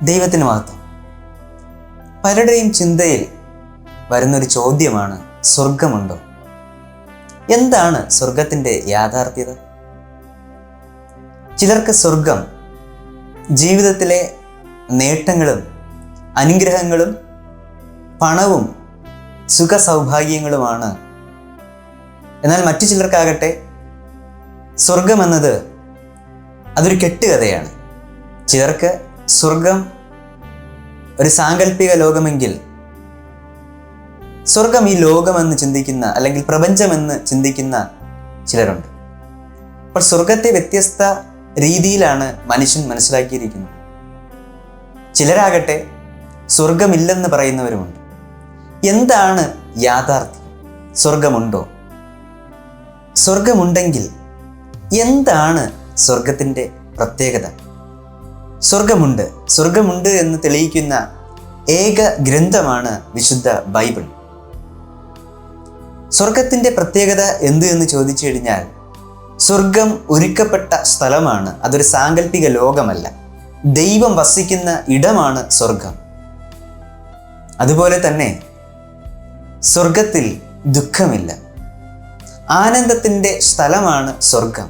ദൈവത്തിന് മഹത്വം. പലരുടെയും ചിന്തയിൽ വരുന്നൊരു ചോദ്യമാണ്, സ്വർഗമുണ്ടോ? എന്താണ് സ്വർഗത്തിൻ്റെ യാഥാർത്ഥ്യത? ചിലർക്ക് സ്വർഗം ജീവിതത്തിലെ നേട്ടങ്ങളും അനുഗ്രഹങ്ങളും പണവും സുഖ സൗഭാഗ്യങ്ങളുമാണ്. എന്നാൽ മറ്റു ചിലർക്കാകട്ടെ സ്വർഗമെന്നത് അതൊരു കെട്ടുകഥയാണ്. ചിലർക്ക് സ്വർഗം ഒരു സാങ്കല്പിക ലോകമെങ്കിൽ സ്വർഗം ഈ ലോകമെന്ന് ചിന്തിക്കുന്ന അല്ലെങ്കിൽ പ്രപഞ്ചമെന്ന് ചിന്തിക്കുന്ന ചിലരുണ്ട്. അപ്പോൾ സ്വർഗത്തെ വ്യത്യസ്ത രീതിയിലാണ് മനുഷ്യൻ മനസ്സിലാക്കിയിരിക്കുന്നത്. ചിലരാകട്ടെ സ്വർഗമില്ലെന്ന് പറയുന്നവരുമുണ്ട്. എന്താണ് യാഥാർത്ഥ്യം? സ്വർഗമുണ്ടോ? സ്വർഗമുണ്ടെങ്കിൽ എന്താണ് സ്വർഗത്തിൻ്റെ പ്രത്യേകത? സ്വർഗമുണ്ട് എന്ന് തെളിയിക്കുന്ന ഏക ഗ്രന്ഥമാണ് വിശുദ്ധ ബൈബിൾ. സ്വർഗത്തിൻ്റെ പ്രത്യേകത എന്ത് എന്ന് ചോദിച്ചു കഴിഞ്ഞാൽ, സ്വർഗം ഒരുക്കപ്പെട്ട സ്ഥലമാണ്. അതൊരു സാങ്കല്പിക ലോകമല്ല. ദൈവം വസിക്കുന്ന ഇടമാണ് സ്വർഗം. അതുപോലെ തന്നെ സ്വർഗത്തിൽ ദുഃഖമില്ല. ആനന്ദത്തിൻ്റെ സ്ഥലമാണ് സ്വർഗം.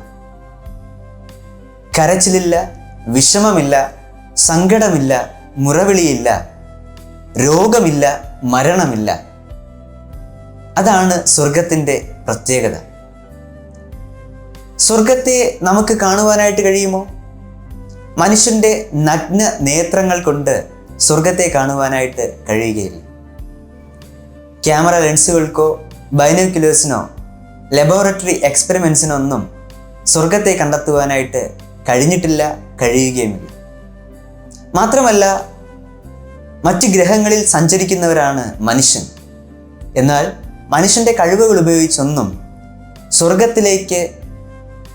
കരച്ചിലില്ല, വിഷമമില്ല, സങ്കടമില്ല, മുറവിളിയില്ല, രോഗമില്ല, മരണമില്ല. അതാണ് സ്വർഗത്തിൻ്റെ പ്രത്യേകത. സ്വർഗത്തെ നമുക്ക് കാണുവാനായിട്ട് കഴിയുമോ? മനുഷ്യൻ്റെ നഗ്ന നേത്രങ്ങൾ കൊണ്ട് സ്വർഗത്തെ കാണുവാനായിട്ട് കഴിയുകയില്ല. ക്യാമറ ലെൻസുകൾക്കോ ബൈനോക്യുലേഴ്സിനോ ലബോറട്ടറി എക്സ്പെരിമെൻസിനോ ഒന്നും സ്വർഗത്തെ കണ്ടെത്തുവാനായിട്ട് കഴിഞ്ഞിട്ടില്ല, കഴിയുകയുമില്ല. മാത്രമല്ല, മറ്റ് ഗ്രഹങ്ങളിൽ സഞ്ചരിക്കുന്നവരാണ് മനുഷ്യൻ. എന്നാൽ മനുഷ്യൻ്റെ കഴിവുകൾ ഉപയോഗിച്ചൊന്നും സ്വർഗത്തിലേക്ക്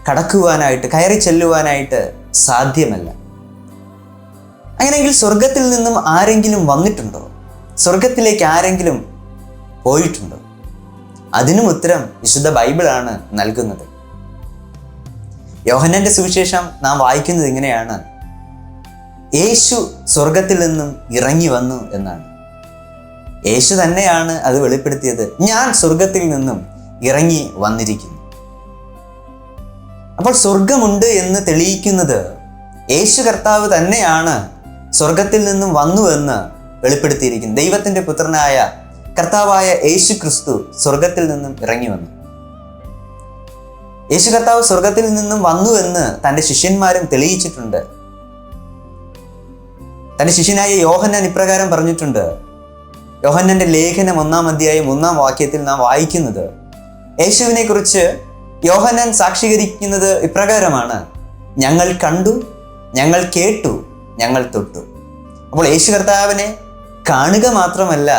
കടക്കുവാനായിട്ട്, കയറി ചെല്ലുവാനായിട്ട് സാധ്യമല്ല. അങ്ങനെയെങ്കിൽ സ്വർഗത്തിൽ നിന്നും ആരെങ്കിലും വന്നിട്ടുണ്ടോ? സ്വർഗത്തിലേക്ക് ആരെങ്കിലും പോയിട്ടുണ്ടോ? അതിനും ഉത്തരം വിശുദ്ധ ബൈബിളാണ് നൽകുന്നത്. യോഹന്നാന്റെ സുവിശേഷം നാം വായിക്കുന്നത് ഇങ്ങനെയാണ്: യേശു സ്വർഗത്തിൽ നിന്നും ഇറങ്ങി വന്നു എന്നാണ്. യേശു തന്നെയാണ് അത് വെളിപ്പെടുത്തിയത്. ഞാൻ സ്വർഗത്തിൽ നിന്നും ഇറങ്ങി വന്നിരിക്കുന്നു. അപ്പോൾ സ്വർഗമുണ്ട് എന്ന് തെളിയിക്കുന്നത് യേശു കർത്താവ് തന്നെയാണ് സ്വർഗത്തിൽ നിന്നും വന്നു എന്ന് വെളിപ്പെടുത്തിയിരിക്കുന്നു. ദൈവത്തിൻ്റെ പുത്രനായ കർത്താവായ യേശു ക്രിസ്തു സ്വർഗത്തിൽ നിന്നും ഇറങ്ങി വന്നു. യേശു കർത്താവ് സ്വർഗത്തിൽ നിന്നും വന്നു എന്ന് തൻ്റെ ശിഷ്യന്മാരും തെളിയിച്ചിട്ടുണ്ട്. തൻ്റെ ശിഷ്യനായ യോഹന്നാൻ ഇപ്രകാരം പറഞ്ഞിട്ടുണ്ട്. യോഹന്നാന്റെ ലേഖനം 1-ാം അധ്യായം 1-ാം വാക്യത്തിൽ നാം വായിക്കുന്നത്, യേശുവിനെ കുറിച്ച് യോഹന്നാൻ സാക്ഷീകരിക്കുന്നത് ഇപ്രകാരമാണ്: ഞങ്ങൾ കണ്ടു, ഞങ്ങൾ കേട്ടു, ഞങ്ങൾ തൊട്ടു. അപ്പോൾ യേശു കർത്താവിനെ കാണുക മാത്രമല്ല,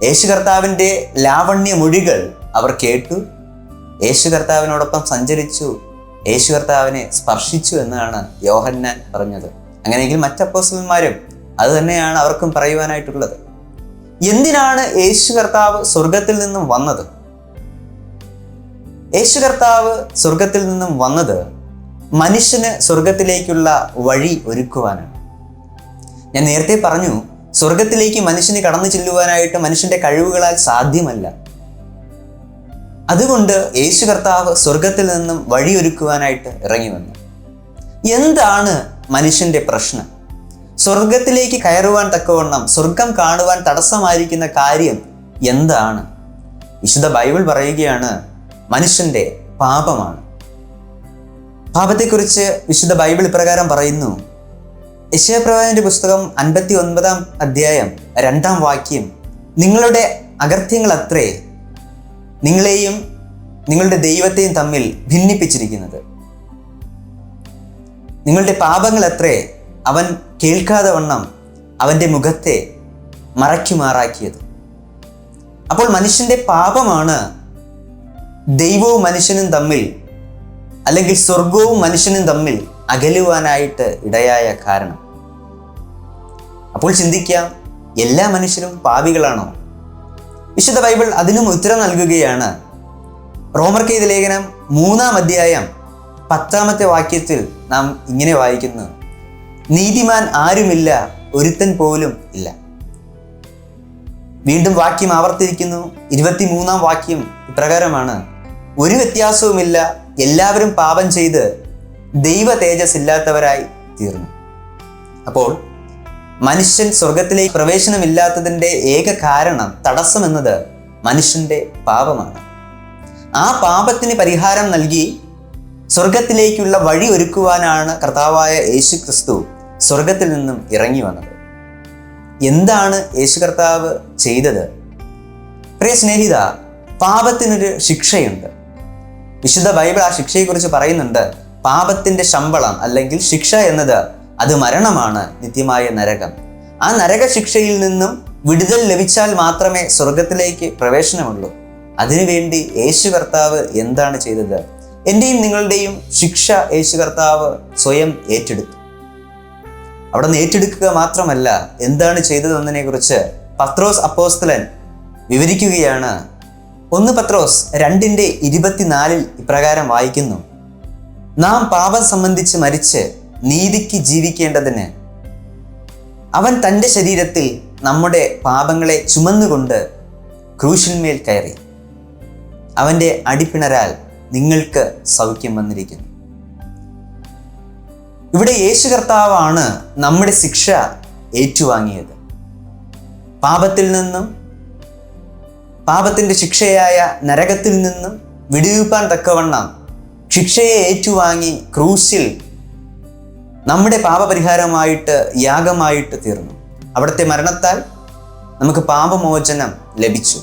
യേശു കർത്താവിൻ്റെ ലാവണ്യ മൊഴികൾ അവർ കേട്ടു, യേശു കർത്താവിനോടൊപ്പം സഞ്ചരിച്ചു, യേശു കർത്താവിനെ സ്പർശിച്ചു എന്നാണ് യോഹന്നാൻ പറഞ്ഞത്. അങ്ങനെയെങ്കിൽ മറ്റ് അപ്പോസ്തലന്മാരും അത് തന്നെയാണ് അവർക്കും പറയുവാനായിട്ടുള്ളത്. എന്തിനാണ് യേശു കർത്താവ് സ്വർഗത്തിൽ നിന്നും വന്നത്? യേശു കർത്താവ് സ്വർഗത്തിൽ നിന്നും വന്നത് മനുഷ്യന് സ്വർഗത്തിലേക്കുള്ള വഴി ഒരുക്കുവാനാണ്. ഞാൻ നേരത്തെ പറഞ്ഞു, സ്വർഗത്തിലേക്ക് മനുഷ്യന് കടന്നു ചെല്ലുവാനായിട്ട് മനുഷ്യന്റെ കഴിവുകളാൽ സാധ്യമല്ല. അതുകൊണ്ട് യേശു കർത്താവ് സ്വർഗത്തിൽ നിന്നും വഴിയൊരുക്കുവാനായിട്ട് ഇറങ്ങി വന്നു. എന്താണ് മനുഷ്യന്റെ പ്രശ്നം? സ്വർഗത്തിലേക്ക് കയറുവാൻ തക്കവണ്ണം, സ്വർഗം കാണുവാൻ തടസ്സമായിരിക്കുന്ന കാര്യം എന്താണ്? വിശുദ്ധ ബൈബിൾ പറയുകയാണ്, മനുഷ്യന്റെ പാപമാണ്. പാപത്തെക്കുറിച്ച് വിശുദ്ധ ബൈബിൾ ഇപ്രകാരം പറയുന്നു. യെശയ്യാപ്രവാചകന്റെ പുസ്തകം 59-ാം അധ്യായം 2-ാം വാക്യം: നിങ്ങളുടെ അകൃത്യങ്ങൾ അത്രേ നിങ്ങളെയും നിങ്ങളുടെ ദൈവത്തെയും തമ്മിൽ ഭിന്നിപ്പിച്ചിരിക്കുന്നത്. നിങ്ങളുടെ പാപങ്ങൾ അത്രേ അവൻ കേൾക്കാതെ വണ്ണം അവൻ്റെ മുഖത്തെ മറയ്ക്കുമാറാക്കിയത്. അപ്പോൾ മനുഷ്യന്റെ പാപമാണ് ദൈവവും മനുഷ്യനും തമ്മിൽ, അല്ലെങ്കിൽ സ്വർഗവും മനുഷ്യനും തമ്മിൽ അകലുവാനായിട്ട് ഇടയായ കാരണം. അപ്പോൾ ചിന്തിക്കാം, എല്ലാ മനുഷ്യരും പാപികളാണോ? വിശുദ്ധ ബൈബിൾ അതിനും ഉത്തരം നൽകുകയാണ്. റോമർക്കെഴുതിയ ലേഖനം 3-ാം അധ്യായം 10-ാമത്തെ വാക്യത്തിൽ നാം ഇങ്ങനെ വായിക്കുന്നു: നീതിമാൻ ആരുമില്ല, ഒരുത്തൻ പോലും ഇല്ല. വീണ്ടും വാക്യം ആവർത്തിരിക്കുന്നു. 23-ാം വാക്യം ഇപ്രകാരമാണ്: ഒരു വ്യത്യാസവുമില്ല, എല്ലാവരും പാപം ചെയ്ത് ദൈവ തേജസ് ഇല്ലാത്തവരായി തീർന്നു. അപ്പോൾ മനുഷ്യൻ സ്വർഗത്തിലേക്ക് പ്രവേശനമില്ലാത്തതിൻ്റെ ഏക കാരണം, തടസ്സം എന്നത് മനുഷ്യന്റെ പാപമാണ്. ആ പാപത്തിന് പരിഹാരം നൽകി സ്വർഗത്തിലേക്കുള്ള വഴി ഒരുക്കുവാനാണ് കർത്താവായ യേശു ക്രിസ്തു സ്വർഗത്തിൽ നിന്നും ഇറങ്ങി വന്നത്. എന്താണ് യേശു കർത്താവ് ചെയ്തത്? പ്രിയ സ്നേഹിത, പാപത്തിനൊരു ശിക്ഷയുണ്ട്. വിശുദ്ധ ബൈബിൾ ആ ശിക്ഷയെക്കുറിച്ച് പറയുന്നുണ്ട്. പാപത്തിന്റെ ശമ്പളം അല്ലെങ്കിൽ ശിക്ഷ എന്നത് അത് മരണമാണ്, നിത്യമായ നരകം. ആ നരകശിക്ഷയിൽ നിന്നും വിടുതൽ ലഭിച്ചാൽ മാത്രമേ സ്വർഗത്തിലേക്ക് പ്രവേശനമുള്ളൂ. അതിനുവേണ്ടി യേശു കർത്താവ് എന്താണ് ചെയ്തത്? എൻ്റെയും നിങ്ങളുടെയും ശിക്ഷ യേശു കർത്താവ് സ്വയം ഏറ്റെടുത്തു. അവിടെ നിന്ന് ഏറ്റെടുക്കുക മാത്രമല്ല, എന്താണ് ചെയ്തതെന്നതിനെ കുറിച്ച് പത്രോസ് അപ്പോസ്തലൻ വിവരിക്കുകയാണ്. 1 പത്രോസ് 2:24 ഇപ്രകാരം വായിക്കുന്നു: നാം പാപം സംബന്ധിച്ച് മരിച്ച് നീതിക്ക് ജീവിക്കേണ്ടതിന് അവൻ തൻ്റെ ശരീരത്തിൽ നമ്മുടെ പാപങ്ങളെ ചുമന്നുകൊണ്ട് ക്രൂശിന്മേൽ കയറി. അവൻ്റെ അടിപ്പിണരാൽ നിങ്ങൾക്ക് സൗഖ്യം വന്നിരിക്കുന്നു. ഇവിടെ യേശു കർത്താവാണ് നമ്മുടെ ശിക്ഷ ഏറ്റുവാങ്ങിയത്. പാപത്തിൽ നിന്നും, പാപത്തിൻ്റെ ശിക്ഷയായ നരകത്തിൽ നിന്നും വിടുവിപ്പാൻ തക്കവണ്ണം ശിക്ഷയെ ഏറ്റുവാങ്ങി ക്രൂശിൽ നമ്മുടെ പാപപരിഹാരമായിട്ട്, യാഗമായിട്ട് തീർന്നു. അവിടുത്തെ മരണത്താൽ നമുക്ക് പാപമോചനം ലഭിച്ചു.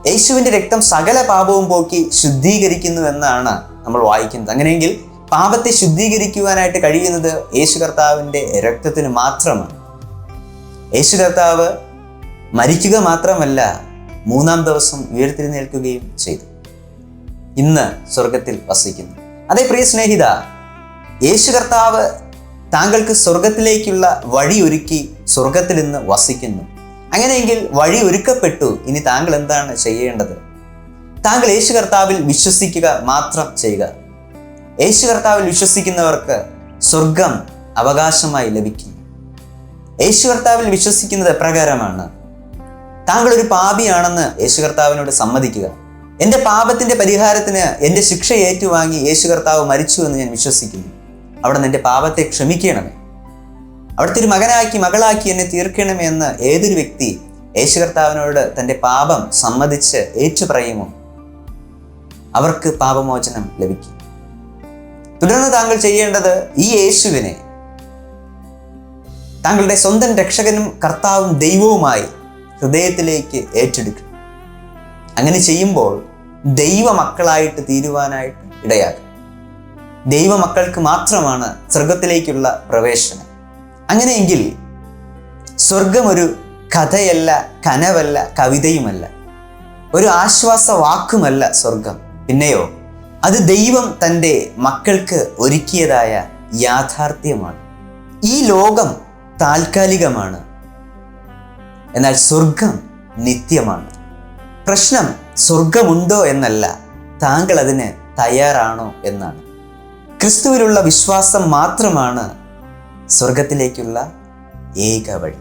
യേശുവിൻ്റെ രക്തം സകല പാപവും പോക്കി ശുദ്ധീകരിക്കുന്നു എന്നാണ് നമ്മൾ വായിക്കുന്നത്. അങ്ങനെയെങ്കിൽ പാപത്തെ ശുദ്ധീകരിക്കുവാനായിട്ട് കഴിയുന്നത് യേശു കർത്താവിൻ്റെ രക്തത്തിന് മാത്രമാണ്. യേശു കർത്താവ് മരിക്കുക മാത്രമല്ല, 3-ാം ദിവസം ഉയർത്തെഴുന്നേൽക്കുകയും ചെയ്തു. ഇന്ന് സ്വർഗത്തിൽ വസിക്കുന്നു. അതേ പ്രിയ സ്നേഹിത, യേശു കർത്താവ് താങ്കൾക്ക് സ്വർഗത്തിലേക്കുള്ള വഴി ഒരുക്കി സ്വർഗത്തിൽ ഇന്ന് വസിക്കുന്നു. അങ്ങനെയെങ്കിൽ വഴി ഒരുക്കപ്പെട്ടു. ഇനി താങ്കൾ എന്താണ് ചെയ്യേണ്ടത്? താങ്കൾ യേശു കർത്താവിൽ വിശ്വസിക്കുക മാത്രം ചെയ്യുക. യേശു കർത്താവിൽ വിശ്വസിക്കുന്നവർക്ക് സ്വർഗം അവകാശമായി ലഭിക്കുന്നു. യേശു കർത്താവിൽ വിശ്വസിക്കുന്നത് എപ്രകാരമാണ്? താങ്കൾ ഒരു പാപിയാണെന്ന് യേശു കർത്താവിനോട് സമ്മതിക്കുക. എൻ്റെ പാപത്തിൻ്റെ പരിഹാരത്തിന് എൻ്റെ ശിക്ഷ ഏറ്റുവാങ്ങി യേശു കർത്താവ് മരിച്ചു എന്ന് ഞാൻ വിശ്വസിക്കുന്നു. അവിടെ നിന്ന് എൻ്റെ പാപത്തെ ക്ഷമിക്കണമേ, അവിടുത്തെ ഒരു മകനാക്കി മകളാക്കി എന്നെ തീർക്കണമേ എന്ന് ഏതൊരു വ്യക്തി യേശു കർത്താവിനോട് തൻ്റെ പാപം സമ്മതിച്ച് ഏറ്റുപറയുമോ അവർക്ക് പാപമോചനം ലഭിക്കും. തുടർന്ന് താങ്കൾ ചെയ്യേണ്ടത് ഈ യേശുവിനെ താങ്കളുടെ സ്വന്തം രക്ഷകനും കർത്താവും ദൈവവുമായി ഹൃദയത്തിലേക്ക് ഏറ്റെടുക്കണം. അങ്ങനെ ചെയ്യുമ്പോൾ ദൈവമക്കളായിട്ട് തീരുവാനായിട്ട് ഇടയാകും. ദൈവമക്കൾക്ക് മാത്രമാണ് സ്വർഗത്തിലേക്കുള്ള പ്രവേശനം. അങ്ങനെയെങ്കിൽ സ്വർഗം ഒരു കഥയല്ല, കനവല്ല, കവിതയുമല്ല, ഒരു ആശ്വാസ വാക്കുമല്ല സ്വർഗം. പിന്നെയോ അത് ദൈവം തൻ്റെ മക്കൾക്ക് ഒരുക്കിയതായ യാഥാർത്ഥ്യമാണ്. ഈ ലോകം താൽക്കാലികമാണ്, എന്നാൽ സ്വർഗം നിത്യമാണ്. പ്രശ്നം സ്വർഗമുണ്ടോ എന്നല്ല, താങ്കൾ അതിന് തയ്യാറാണോ എന്നാണ്. ക്രിസ്തുവിലുള്ള വിശ്വാസം മാത്രമാണ് സ്വർഗത്തിലേക്കുള്ള ഏക വഴി.